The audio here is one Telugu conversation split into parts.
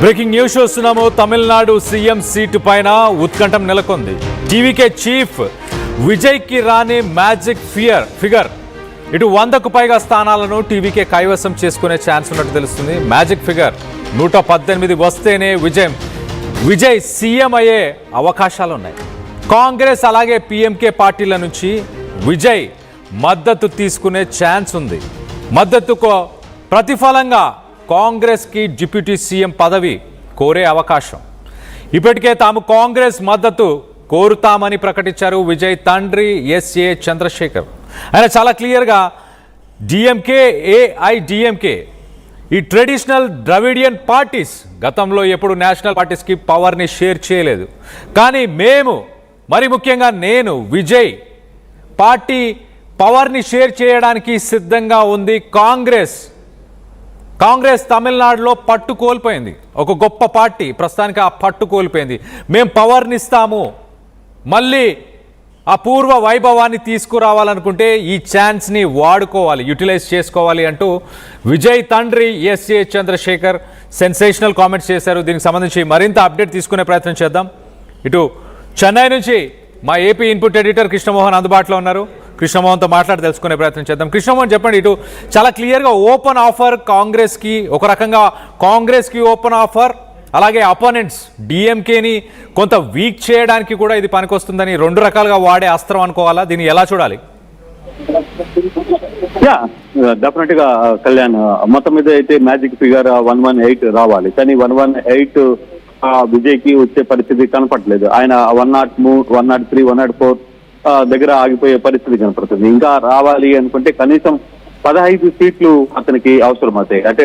బ్రేకింగ్ న్యూస్ చూస్తున్నాము. తమిళనాడు సీఎం సీటు పైన ఉత్కంఠం నెలకొంది. టీవీకే చీఫ్ విజయ్కి రాని మ్యాజిక్ ఫిగర్ ఇటు 100కు పైగా స్థానాలను టీవీకే కైవసం చేసుకునే ఛాన్స్ ఉన్నట్టు తెలుస్తుంది. మ్యాజిక్ ఫిగర్ 118 వస్తేనే విజయ్ సీఎం అయ్యే అవకాశాలు ఉన్నాయి. కాంగ్రెస్ అలాగే పీఎంకే పార్టీల నుంచి విజయ్ మద్దతు తీసుకునే ఛాన్స్ ఉంది. మద్దతుకు ప్రతిఫలంగా కాంగ్రెస్కి డిప్యూటీ సీఎం పదవి కోరే అవకాశం. ఇప్పటికే తాము కాంగ్రెస్ మద్దతు కోరుతామని ప్రకటించారు విజయ్ తండ్రి ఎస్ఏ చంద్రశేఖర్. ఆయన చాలా క్లియర్గా డిఎంకే, ఏఐడిఎంకే ఈ ట్రెడిషనల్ ద్రవిడియన్ పార్టీస్ గతంలో ఎప్పుడు నేషనల్ పార్టీస్కి పవర్ని షేర్ చేయలేదు. కానీ మేము, మరి ముఖ్యంగా నేను, విజయ్ పార్టీ పవర్ని షేర్ చేయడానికి సిద్ధంగా ఉంది. కాంగ్రెస్ తమిళనాడులో పట్టు కోల్పోయింది. ఒక గొప్ప పార్టీ ప్రస్తుతానికి ఆ పట్టు కోల్పోయింది. మేము పవర్ని ఇస్తాము, మళ్ళీ ఆ పూర్వ వైభవాన్ని తీసుకురావాలనుకుంటే ఈ ఛాన్స్ని వాడుకోవాలి, యూటిలైజ్ చేసుకోవాలి అంటూ విజయ్ తండ్రి ఎస్ఏ చంద్రశేఖర్ సెన్సేషనల్ కామెంట్స్ చేశారు. దీనికి సంబంధించి మరింత అప్డేట్ తీసుకునే ప్రయత్నం చేద్దాం. ఇటు చెన్నై నుంచి మా ఏపీ ఇన్పుట్ ఎడిటర్ కృష్ణమోహన్ అందుబాటులో ఉన్నారు. కృష్ణమోహన్తో మాట్లాడి తెలుసుకునే ప్రయత్నం చేద్దాం. కృష్ణమోహన్, చెప్పండి. ఇటు చాలా క్లియర్గా ఓపెన్ ఆఫర్ కాంగ్రెస్కి, ఒక రకంగా కాంగ్రెస్కి ఓపెన్ ఆఫర్, అలాగే అపోనెంట్స్ డిఎంకేని కొంత వీక్ చేయడానికి కూడా ఇది పనికొస్తుందని రెండు రకాలుగా వాడే అస్త్రం అనుకోవాలా? దీన్ని ఎలా చూడాలి? డెఫినెట్ గా కళ్యాణ్, మొత్తం మీద అయితే మ్యాజిక్ ఫిగర్ 118 రావాలి. కానీ 118 విజయ్ కి వచ్చే పరిస్థితి కనపడలేదు. ఆయన 103, 103, 104 దగ్గర ఆగిపోయే పరిస్థితి కనపడుతుంది. ఇంకా రావాలి అనుకుంటే కనీసం 15 సీట్లు అతనికి అవసరం అవుతాయి. అంటే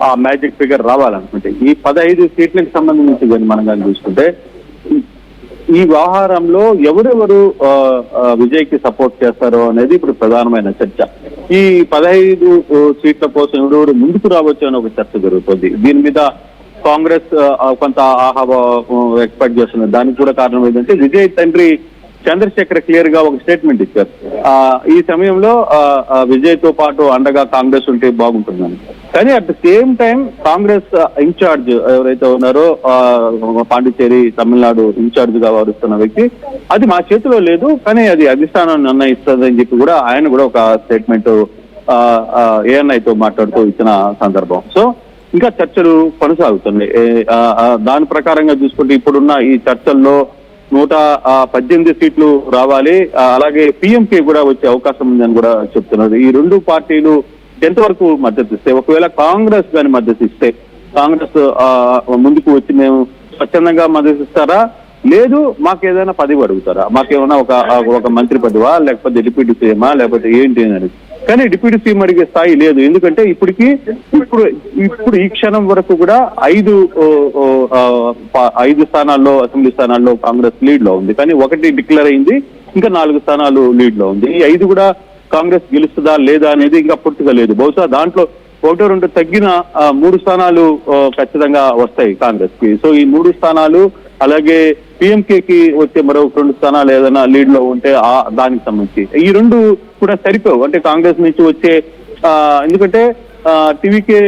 ఆ మ్యాజిక్ ఫిగర్ రావాలనుకుంటే ఈ 15 సీట్లకు సంబంధించి కానీ మనం కానీ చూసుకుంటే ఈ వ్యవహారంలో ఎవరెవరు విజయ్ కి సపోర్ట్ చేస్తారో అనేది ఇప్పుడు ప్రధానమైన చర్చ. ఈ 15 సీట్ల కోసం ఎవరెవరు ముందుకు రావచ్చు అని ఒక చర్చ జరుగుతుంది. దీని మీద కాంగ్రెస్ కొంత ఎక్స్పెక్ట్ చేస్తున్నారు. దానికి కూడా కారణం ఏంటంటే విజయ్ తండ్రి చంద్రశేఖర్ క్లియర్ గా ఒక స్టేట్మెంట్ ఇచ్చారు. ఈ సమయంలో విజయ్ తో పాటు అండగా కాంగ్రెస్ ఉంటే బాగుంటుందని. కానీ at the same time Congress in-charge ఎవరైతే ఉన్నారో పాండిచేరి తమిళనాడు ఇన్ఛార్జ్ గా వ్యవహరిస్తున్న వ్యక్తి, అది మా చేతిలో లేదు, కానీ అది అధిష్టానం నిర్ణయిస్తుందని చెప్పి కూడా ఆయన కూడా ఒక స్టేట్మెంట్ ఏఎన్ఐతో మాట్లాడుతూ ఇచ్చిన సందర్భం. సో ఇంకా చర్చలు కొనసాగుతున్నాయి. దాని ప్రకారంగా చూసుకుంటే ఇప్పుడున్న ఈ చర్చల్లో 118 సీట్లు రావాలి. అలాగే పిఎంకే కూడా వచ్చే అవకాశం ఉందని కూడా చెప్తున్నారు. ఈ రెండు పార్టీలు ఎంతవరకు మద్దతు ఇస్తే, ఒకవేళ కాంగ్రెస్ కానీ మద్దతు ఇస్తే కాంగ్రెస్ ముందుకు వచ్చి మేము స్వచ్ఛందంగా మద్దతు ఇస్తారా, లేదు మాకు ఏదైనా పదవి అడుగుతారా, మాకేమైనా ఒక మంత్రి పదవా, లేకపోతే డిప్యూటీ సీఎమా, లేకపోతే ఏంటి అని. కానీ డిప్యూటీ సీఎం అడిగే స్థాయి లేదు. ఎందుకంటే ఇప్పుడు ఈ క్షణం వరకు కూడా 5 స్థానాల్లో, అసెంబ్లీ స్థానాల్లో కాంగ్రెస్ లీడ్ లో ఉంది. కానీ 1 డిక్లేర్ అయింది, ఇంకా 4 స్థానాలు లీడ్ లో ఉంది. ఈ 5 కూడా కాంగ్రెస్ గెలుస్తుందా లేదా అనేది ఇంకా పూర్తిగా లేదు. బహుశా దాంట్లో 1-2 తగ్గిన 3 స్థానాలు ఖచ్చితంగా వస్తాయి కాంగ్రెస్ కి. సో ఈ 3 స్థానాలు, అలాగే పిఎంకేకి వచ్చే మరో 2 స్థానాలు ఏదైనా లీడ్ లో ఉంటే దానికి సంబంధించి ఈ 2 కూడా సరిపోవు. అంటే కాంగ్రెస్ నుంచి వచ్చే, ఎందుకంటే టీవీకే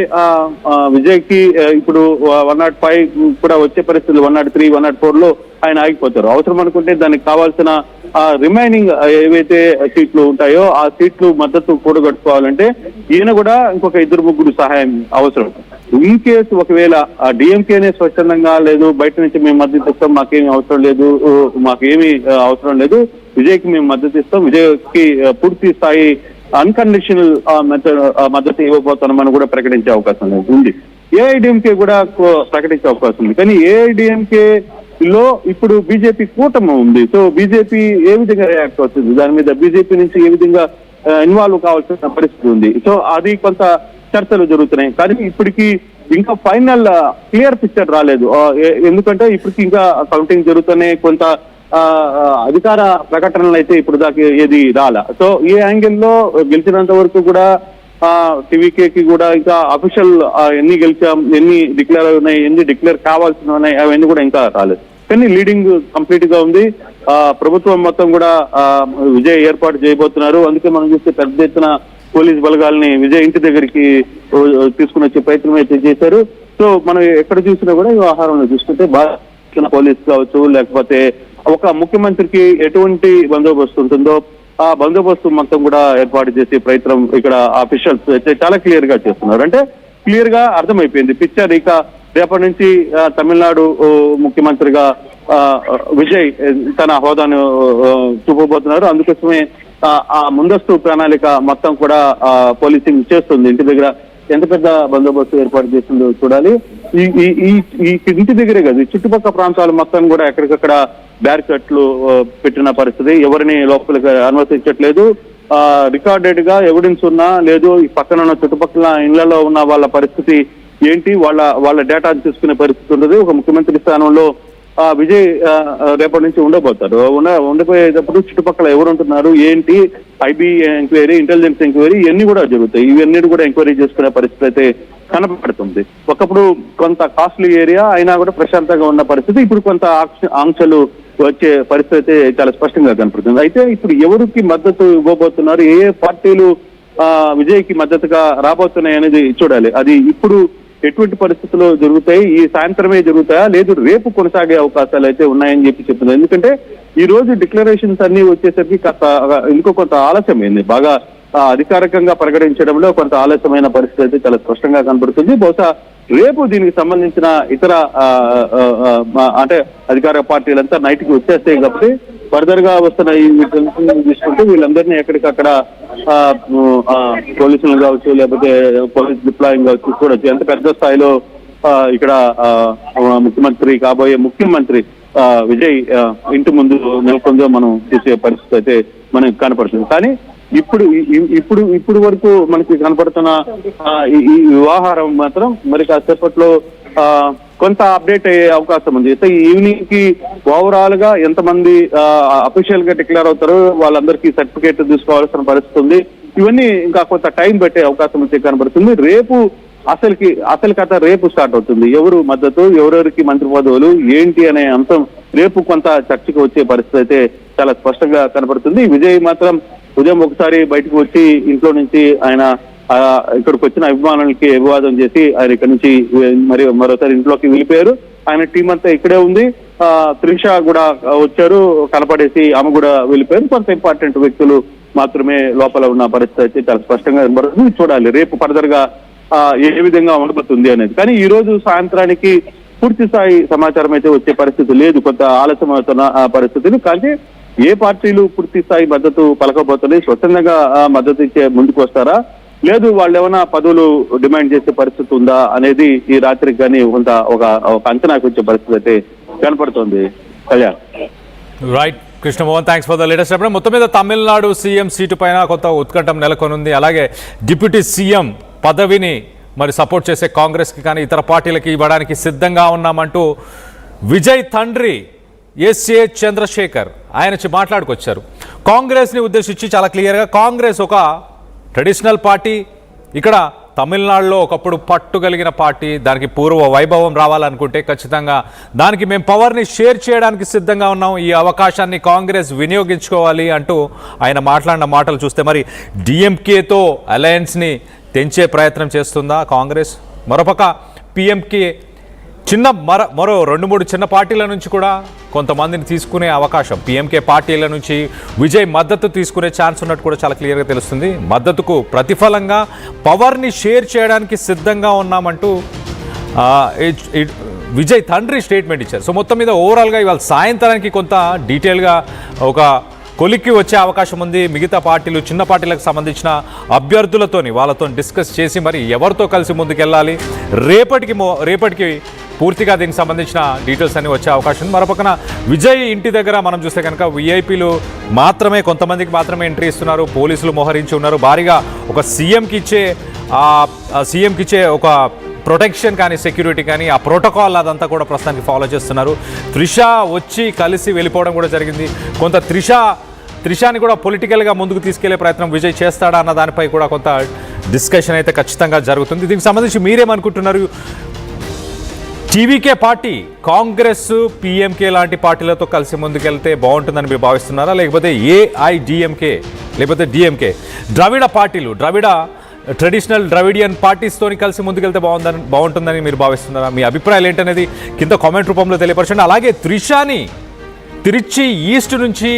విజయ్ కి ఇప్పుడు 105 కూడా వచ్చే పరిస్థితులు, 103, 104లో ఆయన ఆగిపోతారు. అవసరం అనుకుంటే దానికి కావాల్సిన రిమైనింగ్ ఏవైతే సీట్లు ఉంటాయో ఆ సీట్లు మద్దతు కూడగట్టుకోవాలంటే ఈయన కూడా ఇంకొక 2-3 సహాయం అవసరం. ఇన్ కేసు ఒకవేళ డిఎంకేనే స్వచ్ఛందంగా లేదు, బయట నుంచి మేము మద్దతు ఇస్తాం, మాకేమీ అవసరం లేదు, విజయ్కి మేము మద్దతు ఇస్తాం, విజయ్కి పూర్తి స్థాయి అన్కండిషనల్ మద్దతు ఇవ్వబోతున్నామని కూడా ప్రకటించే అవకాశం ఉంది. ఏఐడిఎంకే కూడా ప్రకటించే అవకాశం ఉంది. కానీ ఏఐడిఎంకే లో ఇప్పుడు బీజేపీ కూటమి ఉంది. సో బీజేపీ ఏ విధంగా రియాక్ట్ అవుతుంది, దాని మీద బీజేపీ నుంచి ఏ విధంగా ఇన్వాల్వ్ కావాల్సిన పరిస్థితి ఉంది. సో అది కొంత చర్చలు జరుగుతున్నాయి. కానీ ఇప్పటికీ ఇంకా ఫైనల్ క్లియర్ పిక్చర్ రాలేదు. ఎందుకంటే ఇప్పటికి ఇంకా కౌంటింగ్ జరుగుతూనే కొంత అధికార ప్రకటనలు అయితే ఇప్పుడు దాకా ఏది రాలా. సో ఈ యాంగిల్లో గెలిచినంత వరకు కూడా టీవీకేకి కూడా ఇంకా అఫీషియల్ ఎన్ని గెలిచాం, ఎన్ని డిక్లేర్ ఉన్నాయి, ఎన్ని డిక్లేర్ కావాల్సిన ఉన్నాయి, అవన్నీ కూడా ఇంకా రాలేదు. కానీ లీడింగ్ కంప్లీట్ గా ఉంది. ప్రభుత్వం మొత్తం కూడా విజయ్ ఏర్పాటు చేయబోతున్నారు. అందుకే మనం చూస్తే పెద్ద ఎత్తున పోలీస్ బలగాల్ని విజయ్ ఇంటి దగ్గరికి తీసుకుని వచ్చే ప్రయత్నం అయితే చేశారు. సో సో మనం ఎక్కడ చూసినా కూడా ఈ వ్యవహారంలో చూసుకుంటే బాగా పోలీస్ కావచ్చు, లేకపోతే ఒక ముఖ్యమంత్రికి ఎటువంటి బందోబస్తు ఉంటుందో ఆ బందోబస్తు మొత్తం కూడా ఏర్పాటు చేసే ప్రయత్నం ఇక్కడ అఫీషియల్స్ అయితే చాలా క్లియర్ గా చేస్తున్నారు. అంటే క్లియర్ గా అర్థమైపోయింది పిక్చర్. ఇక రేపటి నుంచి తమిళనాడు ముఖ్యమంత్రిగా విజయ్ తన హోదాను చూపబోతున్నారు. అందుకోసమే ఆ ముందస్తు ప్రణాళిక మొత్తం కూడా పోలీసింగ్ చేస్తుంది. ఇంటి దగ్గర ఎంత పెద్ద బందోబస్తు ఏర్పాటు చేసిందో చూడాలి. ఈ ఇంటి దగ్గరే కాదు, చుట్టుపక్కల ప్రాంతాలు మొత్తం కూడా ఎక్కడికక్కడ బ్యారికేడ్లు పెట్టిన పరిస్థితి, ఎవరిని లోపలికి అనుమతించట్లేదు. రికార్డెడ్ గా ఎవిడెన్స్ ఉన్నా లేదు, ఈ పక్కన ఉన్న చుట్టుపక్కల ఇళ్లలో ఉన్న వాళ్ళ పరిస్థితి ఏంటి, వాళ్ళ డేటాను తీసుకునే పరిస్థితి ఉండదు. ఒక ముఖ్యమంత్రి స్థానంలో విజయ్ రేపటి నుంచి ఉండబోతారు. ఉండిపోయేటప్పుడు చుట్టుపక్కల ఎవరు ఉంటున్నారు ఏంటి, ఐబీ ఎంక్వైరీ, ఇంటెలిజెన్స్ ఎంక్వైరీ ఇవన్నీ కూడా జరుగుతాయి. ఇవన్నీ కూడా ఎంక్వైరీ చేసుకునే పరిస్థితి అయితే కనపడుతుంది. ఒకప్పుడు కొంత కాస్ట్లీ ఏరియా అయినా కూడా ప్రశాంతంగా ఉన్న పరిస్థితి, ఇప్పుడు కొంత ఆంక్షలు వచ్చే పరిస్థితి అయితే చాలా స్పష్టంగా కనపడుతుంది. అయితే ఇప్పుడు ఎవరికి మద్దతు ఇవ్వబోతున్నారు, ఏ పార్టీలు విజయ్ కి మద్దతుగా రాబోతున్నాయి అనేది చూడాలి. అది ఇప్పుడు ఎటువంటి పరిస్థితుల్లో జరుగుతాయి, ఈ సాయంత్రమే జరుగుతాయా లేదు రేపు కొనసాగే అవకాశాలు అయితే ఉన్నాయని చెప్తున్నారు. ఎందుకంటే ఈ రోజు డిక్లరేషన్స్ అన్ని వచ్చేసరికి ఇంకో కొంత ఆలస్యమైంది. బాగా అధికారికంగా ప్రకటించడంలో కొంత ఆలస్యమైన పరిస్థితి అయితే చాలా స్పష్టంగా కనబడుతుంది. బహుశా రేపు దీనికి సంబంధించిన ఇతర అంటే అధికార పార్టీలంతా నైట్కి వచ్చేస్తాయి కాబట్టి ఫర్దర్ గా వస్తున్న ఈ తీసుకుంటే వీళ్ళందరినీ ఎక్కడికక్కడ పోలీసులు కావచ్చు, లేకపోతే పోలీస్ డిప్లాయింగ్ కావచ్చు చూడొచ్చు. ఎంత పెద్ద స్థాయిలో ఇక్కడ ముఖ్యమంత్రి కాబోయే ముఖ్యమంత్రి విజయ్ ఇంటి ముందు నెలకొందో మనం చూసే పరిస్థితి అయితే మనకి కనపడుతుంది. కానీ ఇప్పుడు వరకు మనకి కనపడుతున్న ఈ వ్యవహారం మాత్రం మరి కాసేపట్లో కొంత అప్డేట్ అయ్యే అవకాశం ఉంది. అయితే ఈ ఈవినింగ్ కి ఓవరాల్ గా ఎంతమంది అఫీషియల్ గా డిక్లేర్ అవుతారో వాళ్ళందరికీ సర్టిఫికేట్ తీసుకోవాల్సిన పరిస్థితి ఉంది. ఇవన్నీ ఇంకా కొంత టైం పెట్టే అవకాశం అయితే కనబడుతుంది. రేపు అసలు కథ రేపు స్టార్ట్ అవుతుంది. ఎవరు మద్దతు, ఎవరెవరికి మంత్రి పదవులు ఏంటి అనే అంశం రేపు కొంత చర్చకు వచ్చే పరిస్థితి అయితే చాలా స్పష్టంగా కనబడుతుంది. విజయ్ మాత్రం ఉదయం ఒకసారి బయటకు వచ్చి ఇంట్లో నుంచి ఆయన ఇక్కడికి వచ్చిన అభిమానులకి అభివాదం చేసి ఆయన ఇక్కడ నుంచి మరోసారి ఇంట్లోకి వెళ్ళిపోయారు. ఆయన టీం అంతా ఇక్కడే ఉంది. త్రిష కూడా వచ్చారు, కనపడేసి ఆమె కూడా వెళ్ళిపోయారు. కొంత ఇంపార్టెంట్ వ్యక్తులు మాత్రమే లోపల ఉన్న పరిస్థితి అయితే చాలా స్పష్టంగా కనబడుతుంది. చూడాలి రేపు ఫర్దర్ గా ఏ విధంగా ఉండబోతుంది అనేది. కానీ ఈ రోజు సాయంత్రానికి పూర్తి స్థాయి సమాచారం అయితే వచ్చే పరిస్థితి లేదు, కొంత ఆలస్యం అవుతున్న పరిస్థితులు. కానీ ఏ పార్టీలు పూర్తి స్థాయి మద్దతు పలకబోతున్నాయి, స్వచ్ఛందంగా మద్దతు ఇచ్చే ముందుకు వస్తారా లేదు వాళ్ళు ఏమైనా పదవులు డిమాండ్ చేసే పరిస్థితి ఉందా అనేది ఈ రాత్రికి కానీ కొంత ఒక అంచనాకు వచ్చే పరిస్థితి అయితే కనపడుతుంది. Kalyan. Right Krishnamohan, thanks for the latest update. మొత్తం మీద తమిళనాడు సీఎం సీటు పైన కొంత ఉత్కంఠం నెలకొనుంది. అలాగే డిప్యూటీ సీఎం పదవిని మరి సపోర్ట్ చేసే కాంగ్రెస్కి కానీ ఇతర పార్టీలకి ఇవ్వడానికి సిద్ధంగా ఉన్నామంటూ విజయ్ తండ్రి ఎస్ఏ చంద్రశేఖర్ ఆయన మాట్లాడుకొచ్చారు. కాంగ్రెస్ని ఉద్దేశించి చాలా క్లియర్గా, కాంగ్రెస్ ఒక ట్రెడిషనల్ పార్టీ, ఇక్కడ తమిళనాడులో ఒకప్పుడు పట్టుగలిగిన పార్టీ, దానికి పూర్వ వైభవం రావాలనుకుంటే ఖచ్చితంగా దానికి మేము పవర్ని షేర్ చేయడానికి సిద్ధంగా ఉన్నాం, ఈ అవకాశాన్ని కాంగ్రెస్ వినియోగించుకోవాలి అంటూ ఆయన మాట్లాడిన మాటలు చూస్తే మరి డిఎంకేతో అలయన్స్ని తెంచే ప్రయత్నం చేస్తుందా కాంగ్రెస్? మరోపక్క పిఎంకే మరో 2-3 చిన్న పార్టీల నుంచి కూడా కొంతమందిని తీసుకునే అవకాశం, పిఎంకే పార్టీల నుంచి విజయ్ మద్దతు తీసుకునే ఛాన్స్ ఉన్నట్టు కూడా చాలా క్లియర్గా తెలుస్తుంది. మద్దతుకు ప్రతిఫలంగా పవర్ని షేర్ చేయడానికి సిద్ధంగా ఉన్నామంటూ విజయ్ తండ్రి స్టేట్మెంట్ ఇచ్చారు. సో మొత్తం మీద ఓవరాల్గా ఇవాళ సాయంత్రానికి కొంత డీటెయిల్గా ఒక కొలిక్కి వచ్చే అవకాశం ఉంది. మిగతా పార్టీలు, చిన్న పార్టీలకు సంబంధించిన అభ్యర్థులతోని వాళ్ళతో డిస్కస్ చేసి మరి ఎవరితో కలిసి ముందుకెళ్ళాలి, రేపటికి పూర్తిగా దీనికి సంబంధించిన డీటెయిల్స్ అన్ని వచ్చే అవకాశం ఉంది. మరోపక్కన విజయ్ ఇంటి దగ్గర మనం చూస్తే కనుక విఐపీలు మాత్రమే, కొంతమందికి మాత్రమే ఎంట్రీ ఇస్తున్నారు, పోలీసులు మోహరించి ఉన్నారు. భారీగా ఒక సీఎంకి ఇచ్చే ఒక ప్రొటెక్షన్ కానీ, సెక్యూరిటీ కానీ, ఆ ప్రోటోకాల్ అదంతా కూడా ప్రస్తుతానికి ఫాలో చేస్తున్నారు. త్రిష వచ్చి కలిసి వెళ్ళిపోవడం కూడా జరిగింది. కొంత త్రిషాని కూడా పొలిటికల్గా ముందుకు తీసుకెళ్లే ప్రయత్నం విజయ్ చేస్తాడా అన్న దానిపై కూడా కొంత డిస్కషన్ అయితే ఖచ్చితంగా జరుగుతుంది. దీనికి సంబంధించి మీరేమనుకుంటున్నారు? టీవీకే పార్టీ కాంగ్రెస్, పిఎంకే లాంటి పార్టీలతో కలిసి ముందుకెళ్తే బాగుంటుందని మీరు భావిస్తున్నారా, లేకపోతే ఏఐడిఎంకే లేకపోతే డిఎంకే ద్రవిడ పార్టీలు, ద్రవిడ ట్రెడిషనల్ ద్రవిడియన్ పార్టీస్తోని కలిసి ముందుకెళ్తే బాగుంటుందని మీరు భావిస్తున్నారా? మీ అభిప్రాయాలు ఏంటనేది కింద కామెంట్ రూపంలో తెలియపరచండి. అలాగే త్రిషాని తిరుచి ఈస్ట్ నుంచి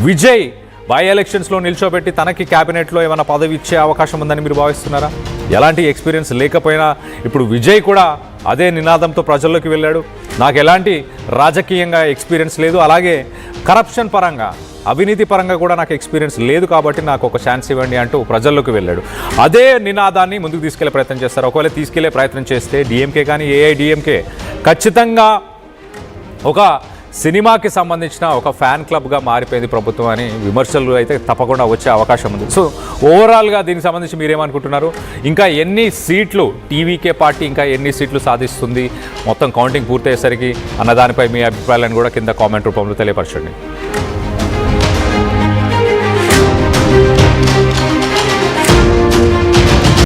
విజయ్ బై ఎలక్షన్స్లో నిల్చోబెట్టి తనకి క్యాబినెట్లో ఏమైనా పదవి ఇచ్చే అవకాశం ఉందని మీరు భావిస్తున్నారా? ఎలాంటి ఎక్స్పీరియన్స్ లేకపోయినా ఇప్పుడు విజయ్ కూడా అదే నినాదంతో ప్రజల్లోకి వెళ్ళాడు. నాకు ఎలాంటి రాజకీయంగా ఎక్స్పీరియన్స్ లేదు, అలాగే కరప్షన్ పరంగా అవినీతి పరంగా కూడా నాకు ఎక్స్పీరియన్స్ లేదు, కాబట్టి నాకు ఒక ఛాన్స్ ఇవ్వండి అంటూ ప్రజల్లోకి వెళ్ళాడు. అదే నినాదాన్ని ముందుకు తీసుకెళ్లే ప్రయత్నం చేస్తారు. ఒకవేళ తీసుకెళ్లే ప్రయత్నం చేస్తే డిఎంకే కానీ ఏఐడిఎంకే ఖచ్చితంగా ఒక సినిమాకి సంబంధించిన ఒక ఫ్యాన్ క్లబ్గా మారిపోయింది ప్రభుత్వం అని విమర్శలు అయితే తప్పకుండా వచ్చే అవకాశం ఉంది. సో ఓవరాల్గా దీనికి సంబంధించి మీరేమనుకుంటున్నారు? ఇంకా ఎన్ని సీట్లు టీవీకే పార్టీ ఇంకా ఎన్ని సీట్లు సాధిస్తుంది మొత్తం కౌంటింగ్ పూర్తయ్యేసరికి అన్న దానిపై మీ అభిప్రాయాలను కూడా కింద కామెంట్ రూపంలో తెలియపరచండి.